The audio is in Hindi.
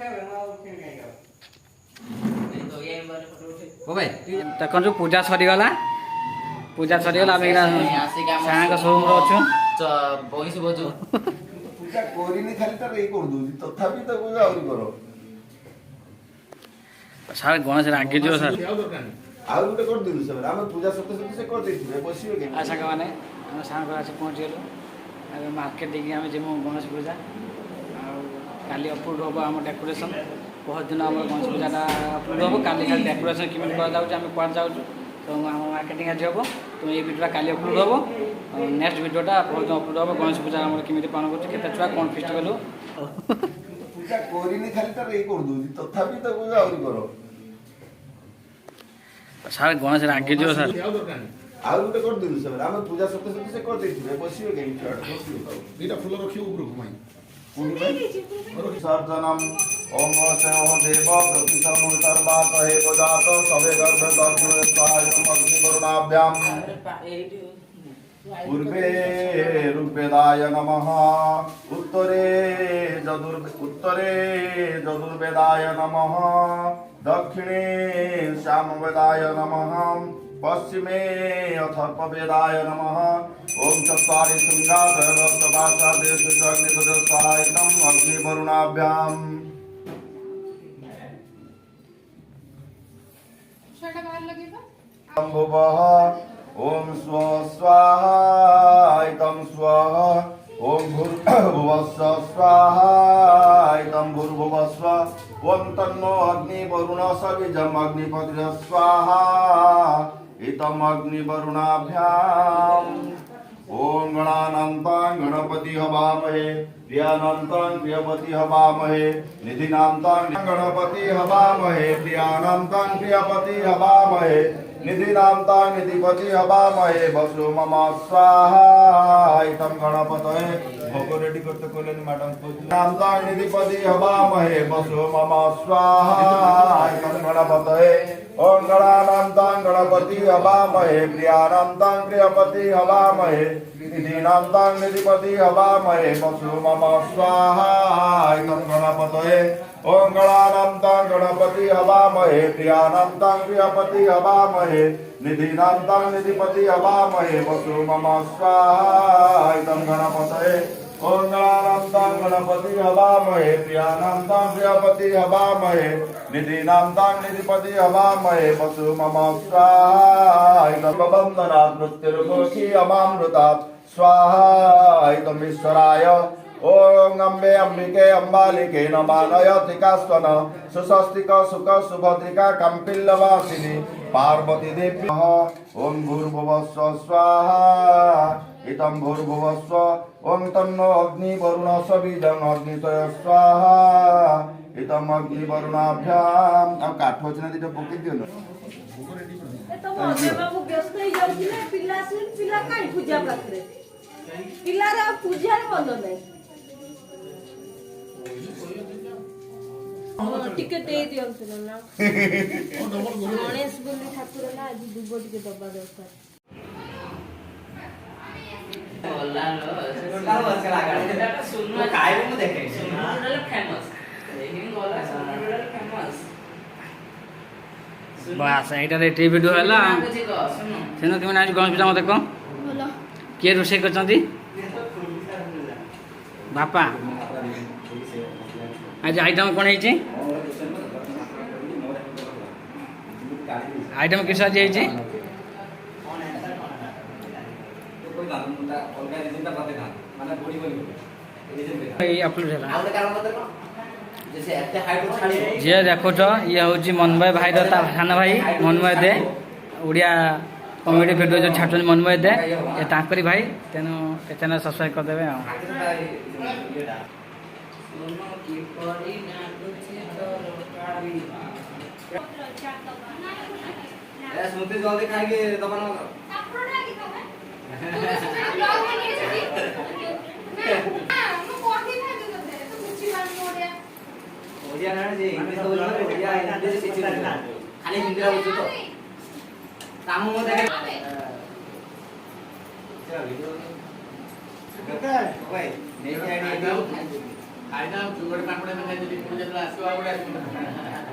ओ भाई देखो जो पूजा सरीगला आम साग शोरूम अच्छु बहिष बजू पूजा कोरिनी खाली तर ए कर दूजी तथापि तो पूजा और करो सार गणेश रागे जो सर आउ गोटे कर दिलु से हम पूजा सत्य सत्य से कर देथिबे बसिबे के आशा का माने हम साग आसे पहुंच गेलो अब मार्केट देखि हम जेमो गणेश पूजा काली अपलोड हम आम डेकोरेशन बहुत दिन आम गणेश पूजा अपलोड हम काली खाली डेकोरेशन किमिन कर जाउछ हम क्वार जाउछ तो आम मार्केटिंग आज हम तो ये वीडियो काली अपलोड हम नेक्स्ट वीडियोटा बहुत दिन अपलोड हम गणेश पूजा हम किमिति पालन करछ केते छुआ कोन फेस्ट कलो पूजा कोरिनी खाली तर ए कर दूजी तथापि तो पूजा और करो सार गणेश रागे जो सर आउ गोटे कर दिलु से हम पूजा सत्य सत्य से कर देथिबे बसिबे के दुईटा फुल रखियो उपरକୁ माई सर्जनम ओम वचो देव प्रतिसमु सर्वात हे पदात सवे गर्भ गर्भ स्वाहायम अग्नि वरुणाभ्याम पूर्वे ऋग्वेदाय नमः उत्तरे यजुर्वेदाय नमः दक्षिणे सामवेदाय नमः पश्चिमे अथर्ववेदाय नमः ओम चत्वारि शृंगासहस्रभाषादेशु अग्निपदस्वाहायतम अग्निवरुणाभ्याम भुवः ओम स्व स्वाहायतम स्वः ओम भूर्भुवस्व स्वाहायतम भूर्भुवस्व ओम तन्नो अग्निवरुण सविजम अग्निपतिः स्वाहा इतम अग्निवरुणाभ्याम ओम गणानान्तां गणपति हवामहे प्रियानान्तां प्रियपति हवामहे निधिनान्तां गणपति हवामहे प्रियानान्तां प्रियपति हवामहे निधिनान्तां निधिपति हवामहे वसु मम स्वाहा इतम गणपतये भोग रेडी करते कोलेन मैडम नान्तां निधिपति हवामहे वसु मम स्वाहा इतम गणपतये ओम गणानान्तां गणपति हवामहे प्रियानान्तां प्रियपति हवामहे निधिनान्तां निधिपति हवामहे वसु मम स्वाहा इतम गणपतये ओम गणानान्तां गणपति हवामहे प्रियानान्तां प्रियपति हवामहे निधिनान्तां निधिपति हवामहे वसु मम स्वाहा इतम गणपतये ओम गणानान्तां गणपति हवामहे प्रियानान्तां प्रियपति हवामहे निधिनान्तां निधिपति हवामहे वसु मम स्वाहा इतम बन्धनात् मृत्युर्मुखी अमामृतात् स्वाहा इतम ईश्वराय ओम अम्बे अम्बिके अम्बालिके नमानयतिकास्त्वन सुस्वस्तिक सुख सुभद्रिका कम्पिल्लवासिनी पार्वती देवी ओम भूर्भुवस्व स्वाहा इतम भूर्भुवस्व ओम तन्नो अग्नि वरुण सविजं अग्नितय स्वाहा इतम अग्नि वरुणाभ्याम अब काठ होचना दिटा पकि दियो न तो बाबू व्यस्त हो जाउथिले पिला काई पूजा करते पिलारा पूजा रे बंद नै टिके दे दियंतु ना गणेश बोली ठाकुर ना आज दुबो टिके दबा दरकार बोला लो बोला बस लगा एटा सुन काय मु देखे सुन फेमस लेकिन बोला सुन फेमस बस एटा रे टी वीडियो हला सेनो तुम आज गणेश पूजा मते को बोलो के रोसे करचंती बापा आज आइटम कौन है आइटम किस आज है अपलोड है जी देखो ये हूँ मनमय भाई सान भाई मनमय दे ओडिया कमेडी भिडियो जो छाड़ मनमय दे ये ताकरी भाई तेणु चैनल सब्सक्राइब करदे स्मृति जल्दी खाएगी दबाना ओडिया ना जे इंग्लिश तो बोलना ओडिया इंग्लिश किछि ना खाली हिंदी रा बोलतो तो काम मो देखे चल वीडियो ओके भाई नहीं आईडी ଖାଇଦା ଗୋଟେ ପାମ୍ପଡ଼ ଖାଇଦେଲି ପୁଣି ଯେତେବେଳେ ଆସିବ ଆଉ ଗୋଟେ ଆସିବ